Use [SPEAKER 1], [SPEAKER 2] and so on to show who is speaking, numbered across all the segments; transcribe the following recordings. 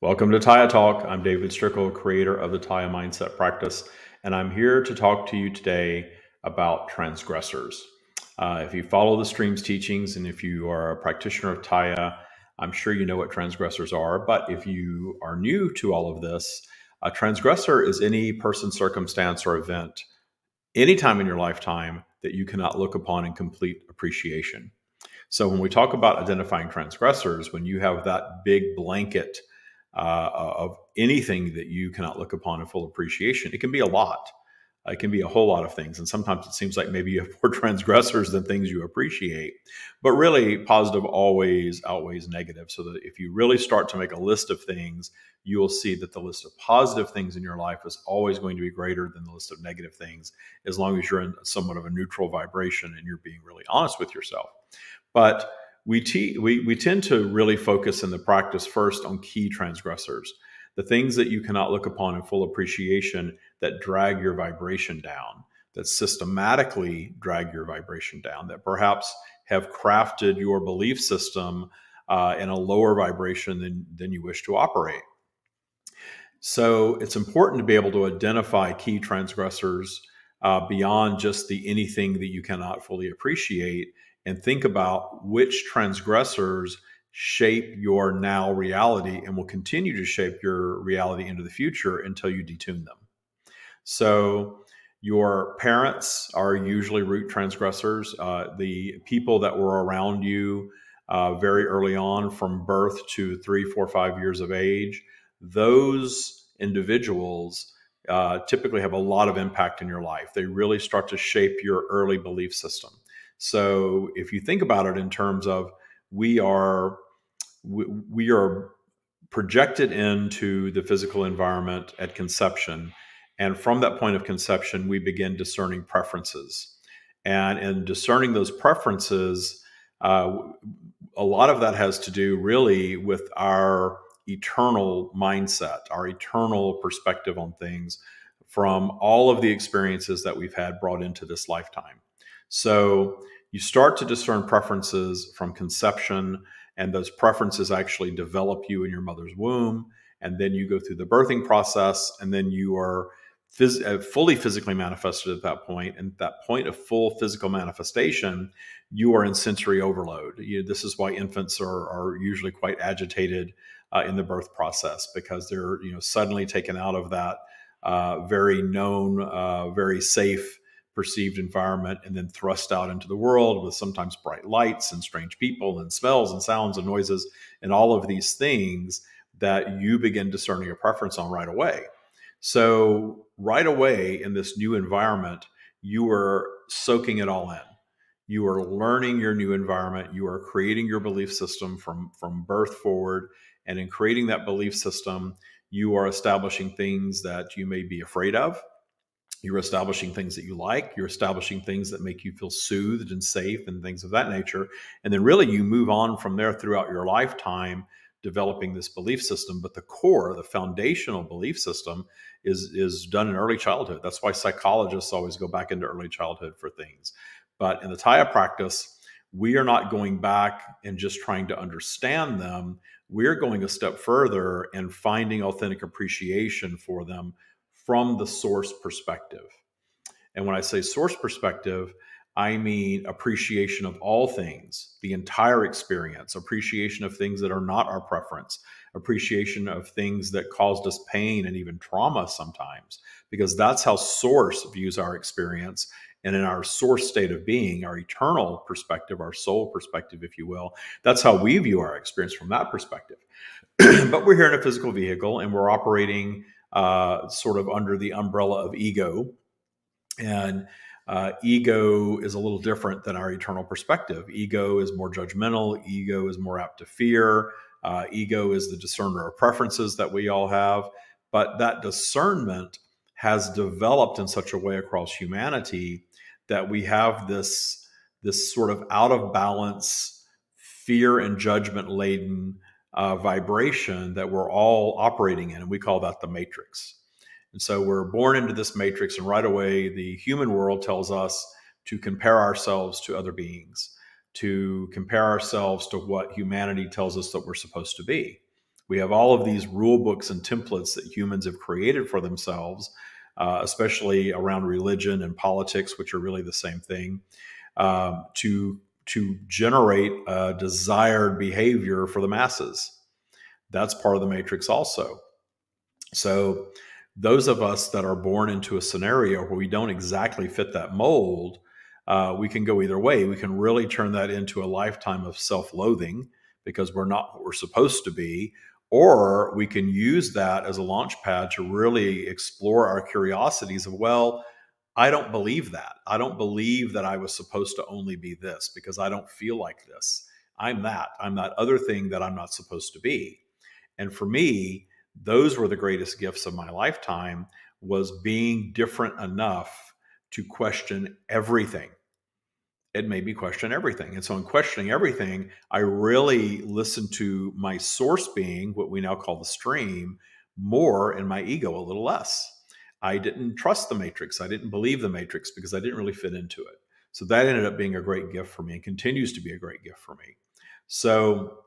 [SPEAKER 1] Welcome to Taya Talk. I'm David Strickle, creator of the Taya Mindset Practice, and I'm here to talk to you today about transgressors. If you follow the stream's teachings and if you are a practitioner of Taya, I'm sure you know what transgressors are. But if you are new to all of this, a transgressor is any person, circumstance, or event anytime in your lifetime that you cannot look upon in complete appreciation. So when we talk about identifying transgressors, when you have that big blanket of anything that you cannot look upon in full appreciation, it can be a lot. It can be a whole lot of things. And sometimes it seems like maybe you have more transgressors than things you appreciate. But really, positive always outweighs negative. So that if you really start to make a list of things, you will see that the list of positive things in your life is always going to be greater than the list of negative things, as long as you're in somewhat of a neutral vibration and you're being really honest with yourself. But we tend to really focus in the practice first on key transgressors, the things that you cannot look upon in full appreciation that drag your vibration down, that systematically drag your vibration down, that perhaps have crafted your belief system in a lower vibration than you wish to operate. So it's important to be able to identify key transgressors beyond just the anything that you cannot fully appreciate, and think about which transgressors shape your now reality and will continue to shape your reality into the future until you detune them. So your parents are usually root transgressors. The people that were around you very early on, from birth to 3, 4, 5 years of age, those individuals typically have a lot of impact in your life. They really start to shape your early belief system. So if you think about it in terms of we are we are projected into the physical environment at conception. And from that point of conception, we begin discerning preferences. And in discerning those preferences, uh, a lot of that has to do really with our eternal mindset, our eternal perspective on things from all of the experiences that we've had brought into this lifetime. So you start to discern preferences from conception, and those preferences actually develop you in your mother's womb, and then you go through the birthing process, and then you are fully physically manifested at that point. And at that point of full physical manifestation, you are in sensory overload. This is why infants are usually quite agitated in the birth process, because they're suddenly taken out of that very known, very safe perceived environment, and then thrust out into the world with sometimes bright lights and strange people and smells and sounds and noises and all of these things that you begin discerning a preference on right away. So right away in this new environment, you are soaking it all in. You are learning your new environment. You are creating your belief system from birth forward. And in creating that belief system, you are establishing things that you may be afraid of. You're establishing things that you like. You're establishing things that make you feel soothed and safe and things of that nature. And then really you move on from there throughout your lifetime, developing this belief system. But the core, the foundational belief system is done in early childhood. That's why psychologists always go back into early childhood for things. But in the Taya practice, we are not going back and just trying to understand them. We're going a step further and finding authentic appreciation for them from the source perspective. And when I say source perspective, I mean appreciation of all things, the entire experience, appreciation of things that are not our preference, appreciation of things that caused us pain and even trauma sometimes, because that's how source views our experience. And in our source state of being, our eternal perspective, our soul perspective, if you will, that's how we view our experience from that perspective. But we're here in a physical vehicle and we're operating sort of under the umbrella of ego. And ego is a little different than our eternal perspective. Ego is more judgmental. Ego is more apt to fear. Ego is the discerner of preferences that we all have. But that discernment has developed in such a way across humanity that we have this sort of out of balance, fear and judgment laden vibration that we're all operating in. And we call that the matrix. And so we're born into this matrix, and right away, the human world tells us to compare ourselves to other beings, to compare ourselves to what humanity tells us that we're supposed to be. We have all of these rule books and templates that humans have created for themselves, especially around religion and politics, which are really the same thing, to generate a desired behavior for the masses. That's part of the matrix also. So those of us that are born into a scenario where we don't exactly fit that mold, we can go either way. We can really turn that into a lifetime of self-loathing because we're not what we're supposed to be, or we can use that as a launch pad to really explore our curiosities of, well, I don't believe that. I don't believe that I was supposed to only be this because I don't feel like this. I'm that. I'm that other thing that I'm not supposed to be. And for me, those were the greatest gifts of my lifetime, was being different enough to question everything. It made me question everything. And so in questioning everything, I really listened to my source being, what we now call the stream, more, and my ego a little less. I didn't trust the matrix. I didn't believe the matrix because I didn't really fit into it. So that ended up being a great gift for me and continues to be a great gift for me. So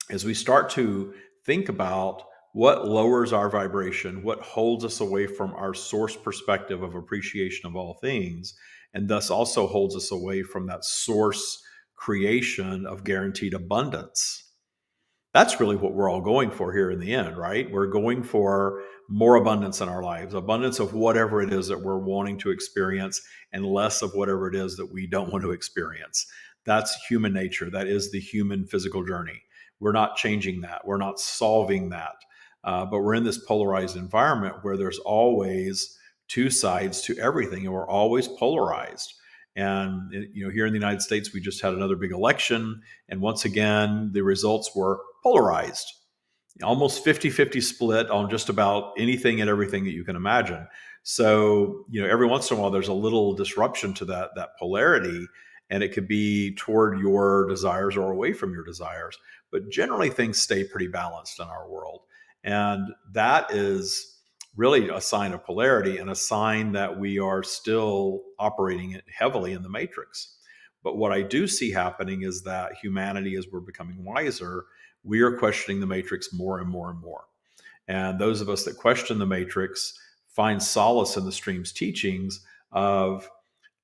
[SPEAKER 1] as we start to think about what lowers our vibration, what holds us away from our source perspective of appreciation of all things, and thus also holds us away from that source creation of guaranteed abundance. That's really what we're all going for here in the end, right? We're going for more abundance in our lives, abundance of whatever it is that we're wanting to experience, and less of whatever it is that we don't want to experience. That's human nature. That is the human physical journey. We're not changing that. We're not solving that. But we're in this polarized environment where there's always two sides to everything, and we're always polarized. And here in the United States, we just had another big election, and once again, the results were polarized, almost 50-50 split on just about anything and everything that you can imagine. So, every once in a while, there's a little disruption to that polarity, and it could be toward your desires or away from your desires. But generally, things stay pretty balanced in our world. And that is really a sign of polarity and a sign that we are still operating heavily in the matrix. But what I do see happening is that humanity, as we're becoming wiser, we are questioning the matrix more and more and more. And those of us that question the matrix find solace in the stream's teachings of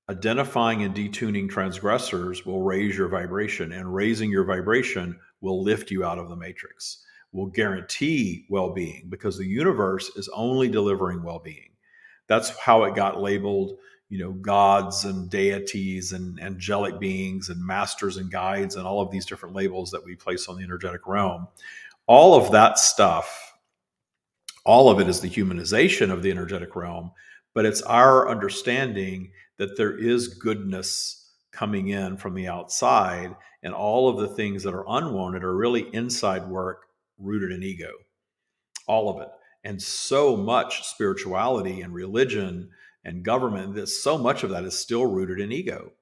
[SPEAKER 1] identifying and detuning transgressors will raise your vibration, and raising your vibration will lift you out of the matrix, will guarantee well-being, because the universe is only delivering well-being. That's how it got labeled, gods and deities and angelic beings and masters and guides and all of these different labels that we place on the energetic realm. All of that stuff, all of it is the humanization of the energetic realm, but it's our understanding that there is goodness coming in from the outside, and all of the things that are unwanted are really inside work rooted in ego. All of it. And so much spirituality and religion and government, that so much of that is still rooted in ego.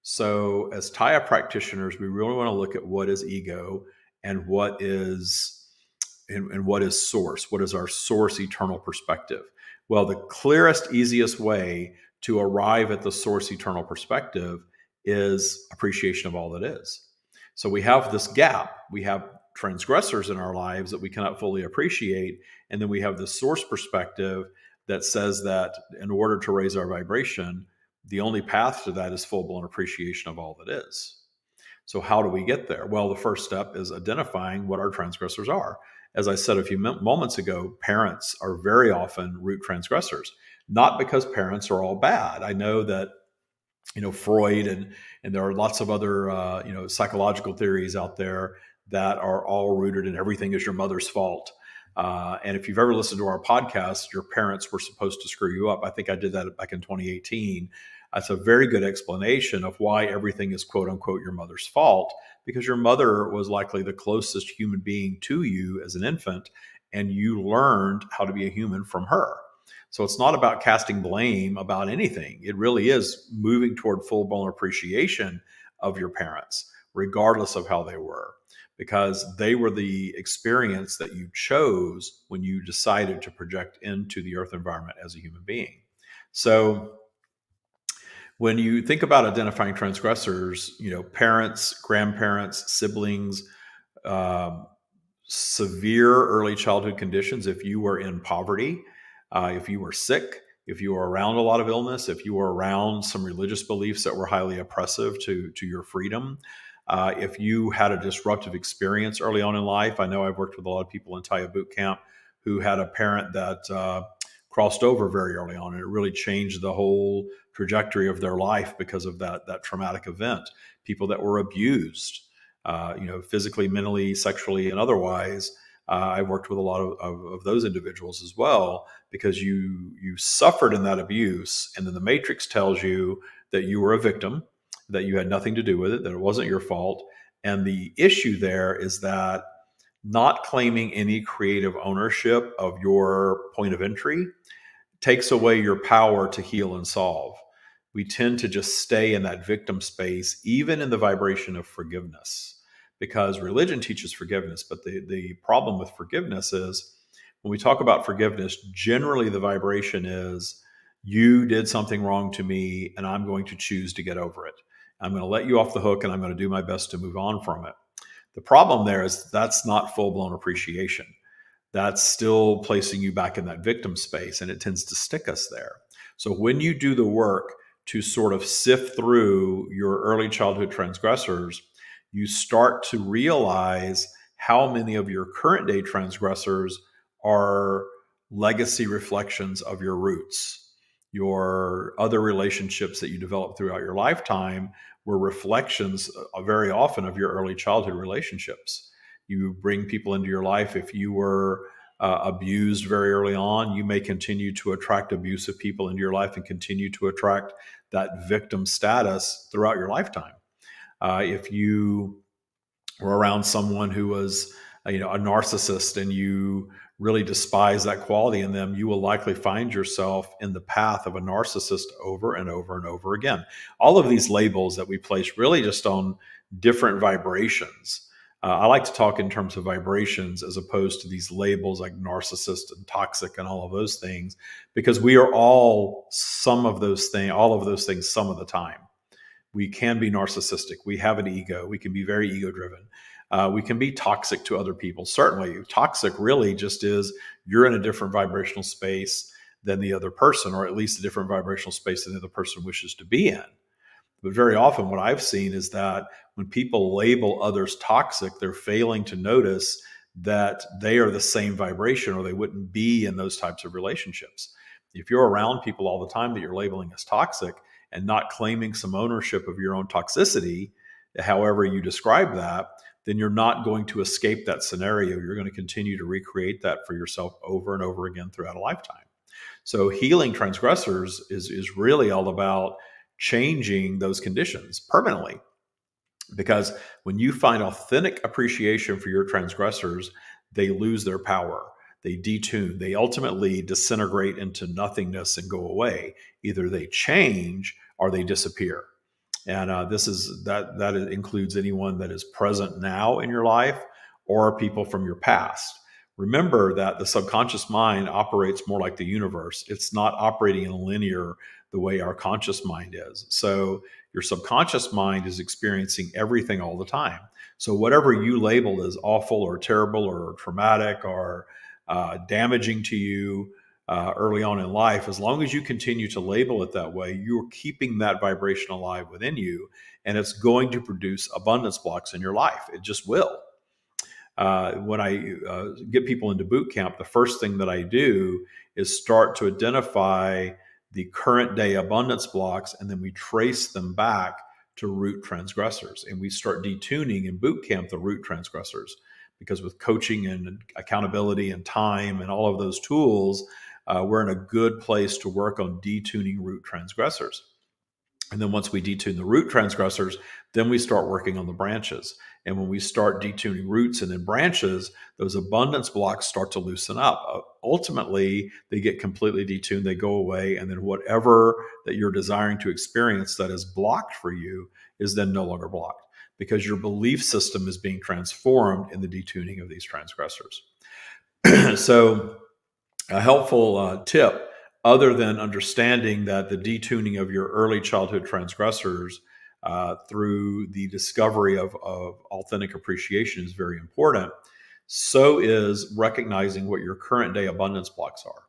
[SPEAKER 1] So as Taya practitioners, we really want to look at what is ego and what is source. What is our source eternal perspective? Well, the clearest, easiest way to arrive at the source eternal perspective is appreciation of all that is. So we have this gap. We have transgressors in our lives that we cannot fully appreciate. And then we have the source perspective that says that in order to raise our vibration, the only path to that is full-blown appreciation of all that is. So how do we get there? Well, the first step is identifying what our transgressors are. As I said a few moments ago, parents are very often root transgressors, not because parents are all bad. I know that Freud and there are lots of other psychological theories out there that are all rooted in everything is your mother's fault. And if you've ever listened to our podcast, your parents were supposed to screw you up. I think I did that back in 2018. That's a very good explanation of why everything is quote unquote your mother's fault, because your mother was likely the closest human being to you as an infant, and you learned how to be a human from her. So it's not about casting blame about anything. It really is moving toward full-blown appreciation of your parents, regardless of how they were, because they were the experience that you chose when you decided to project into the earth environment as a human being. So when you think about identifying transgressors, parents, grandparents, siblings, severe early childhood conditions, if you were in poverty, if you were sick, if you were around a lot of illness, if you were around some religious beliefs that were highly oppressive to your freedom, if you had a disruptive experience early on in life. I know I've worked with a lot of people in Taya Boot Camp who had a parent that crossed over very early on, and it really changed the whole trajectory of their life because of that traumatic event. People that were abused, physically, mentally, sexually, and otherwise. I worked with a lot of those individuals as well, because you suffered in that abuse, and then the matrix tells you that you were a victim, that you had nothing to do with it, that it wasn't your fault. And the issue there is that not claiming any creative ownership of your point of entry takes away your power to heal and solve. We tend to just stay in that victim space, even in the vibration of forgiveness, because religion teaches forgiveness. But the problem with forgiveness is, when we talk about forgiveness, generally the vibration is, you did something wrong to me, and I'm going to choose to get over it. I'm going to let you off the hook, and I'm going to do my best to move on from it. The problem there is that's not full blown appreciation. That's still placing you back in that victim space, and it tends to stick us there. So when you do the work to sort of sift through your early childhood transgressors, you start to realize how many of your current day transgressors are legacy reflections of your roots. Your other relationships that you developed throughout your lifetime were reflections very often of your early childhood relationships. You bring people into your life. If you were abused very early on, you may continue to attract abusive people into your life and continue to attract that victim status throughout your lifetime. If you were around someone who was a narcissist, and you really despise that quality in them, you will likely find yourself in the path of a narcissist over and over and over again. All of these labels that we place really just on different vibrations. I like to talk in terms of vibrations as opposed to these labels like narcissist and toxic and all of those things, because we are all some of those things, all of those things some of the time. We can be narcissistic. We have an ego. We can be very ego driven. We can be toxic to other people. Certainly, toxic really just is, you're in a different vibrational space than the other person, or at least a different vibrational space than the other person wishes to be in. But very often what I've seen is that when people label others toxic, they're failing to notice that they are the same vibration, or they wouldn't be in those types of relationships. If you're around people all the time that you're labeling as toxic, and not claiming some ownership of your own toxicity, however you describe that, then you're not going to escape that scenario. You're going to continue to recreate that for yourself over and over again throughout a lifetime. So healing transgressors is really all about changing those conditions permanently. Because when you find authentic appreciation for your transgressors, they lose their power. They detune. They ultimately disintegrate into nothingness and go away. Either they change or they disappear. And that includes anyone that is present now in your life, or people from your past. Remember that the subconscious mind operates more like the universe. It's not operating in linear the way our conscious mind is. So your subconscious mind is experiencing everything all the time. So whatever you label as awful or terrible or traumatic or damaging to you early on in life, as long as you continue to label it that way, you're keeping that vibration alive within you, and it's going to produce abundance blocks in your life. It just will. When I get people into boot camp, the first thing that I do is start to identify the current day abundance blocks, and then we trace them back to root transgressors. And we start detuning in boot camp the root transgressors, because with coaching and accountability and time and all of those tools, we're in a good place to work on detuning root transgressors. And then once we detune the root transgressors, then we start working on the branches. And when we start detuning roots and then branches, those abundance blocks start to loosen up. Ultimately, they get completely detuned, they go away, and then whatever that you're desiring to experience that is blocked for you is then no longer blocked, because your belief system is being transformed in the detuning of these transgressors. So a helpful tip, other than understanding that the detuning of your early childhood transgressors through the discovery of authentic appreciation is very important. so is recognizing what your current day abundance blocks are.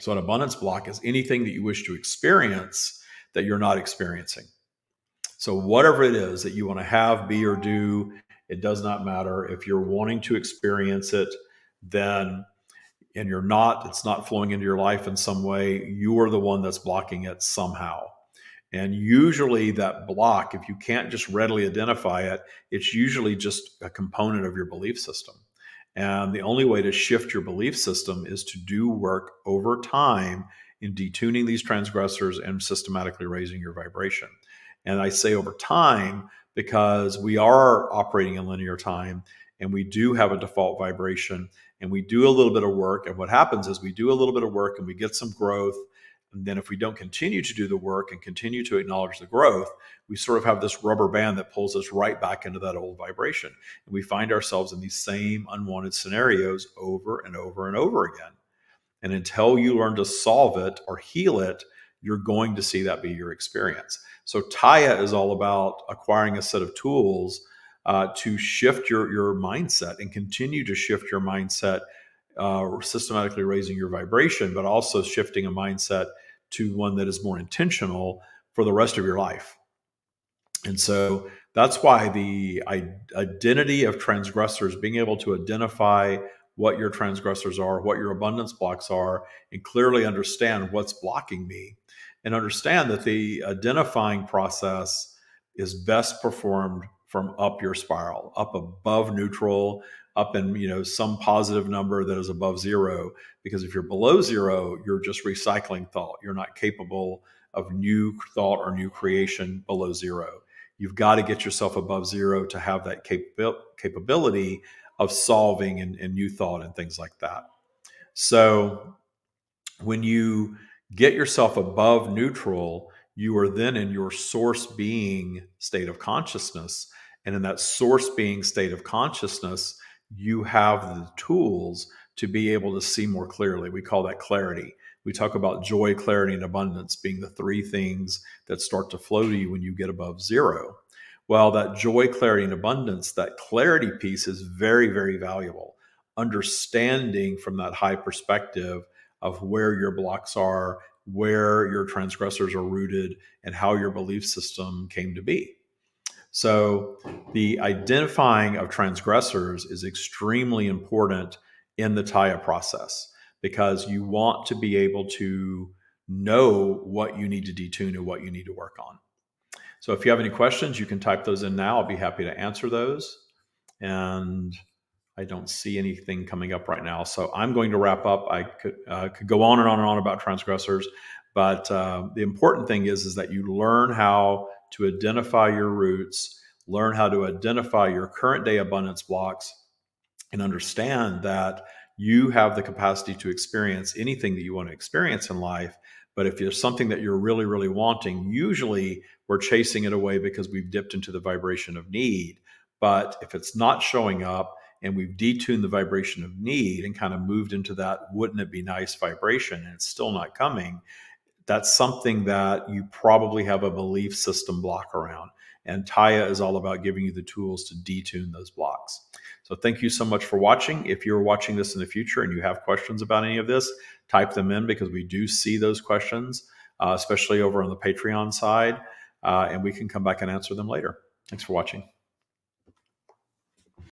[SPEAKER 1] So an abundance block is anything that you wish to experience that you're not experiencing. So whatever it is that you want to have, be, or do, it does not matter. If you're wanting to experience it, then and you're not, it's not flowing into your life in some way, you are the one that's blocking it somehow. And usually that block, if you can't just readily identify it, it's usually just a component of your belief system. And the only way to shift your belief system is to do work over time in detuning these transgressors and systematically raising your vibration. And I say over time because we are operating in linear time and we do have a default vibration and we do a little bit of work. And what happens is we do a little bit of work and we get some growth. And then if we don't continue to do the work and continue to acknowledge the growth, we sort of have this rubber band that pulls us right back into that old vibration. And we find ourselves in these same unwanted scenarios over and over and over again. And until you learn to solve it or heal it, you're going to see that be your experience. So Taya is all about acquiring a set of tools to shift your mindset and continue to shift your mindset, systematically raising your vibration, but also shifting a mindset to one that is more intentional for the rest of your life. And so that's why the identity of transgressors, being able to identify what your transgressors are, what your abundance blocks are, and clearly understand what's blocking me, and understand that the identifying process is best performed from up your spiral, up above neutral, up in some positive number that is above zero. Because if you're below zero, you're just recycling thought. You're not capable of new thought or new creation below zero. You've got to get yourself above zero to have that capability of solving and new thought and things like that. So when you get yourself above neutral, you are then in your source being state of consciousness. And in that source being state of consciousness, you have the tools to be able to see more clearly. We call that clarity. We talk about joy, clarity, and abundance being the three things that start to flow to you when you get above zero. Well, that joy, clarity, and abundance, that clarity piece is very, very valuable. Understanding from that high perspective of where your blocks are, where your transgressors are rooted, and how your belief system came to be. So the identifying of transgressors is extremely important in the Taya process because you want to be able to know what you need to detune and what you need to work on. So if you have any questions, you can type those in now. I'll be happy to answer those. And I don't see anything coming up right now. So I'm going to wrap up. I could go on and on and on about transgressors, but the important thing is that you learn how to identify your roots, learn how to identify your current day abundance blocks, and understand that you have the capacity to experience anything that you want to experience in life. But if there's something that you're really, really wanting, usually we're chasing it away because we've dipped into the vibration of need. But if it's not showing up and we've detuned the vibration of need and kind of moved into that wouldn't it be nice vibration and it's still not coming, that's something that you probably have a belief system block around. And Taya is all about giving you the tools to detune those blocks. So thank you so much for watching. If you're watching this in the future and you have questions about any of this, type them in because we do see those questions, especially over on the Patreon side, and we can come back and answer them later. Thanks for watching.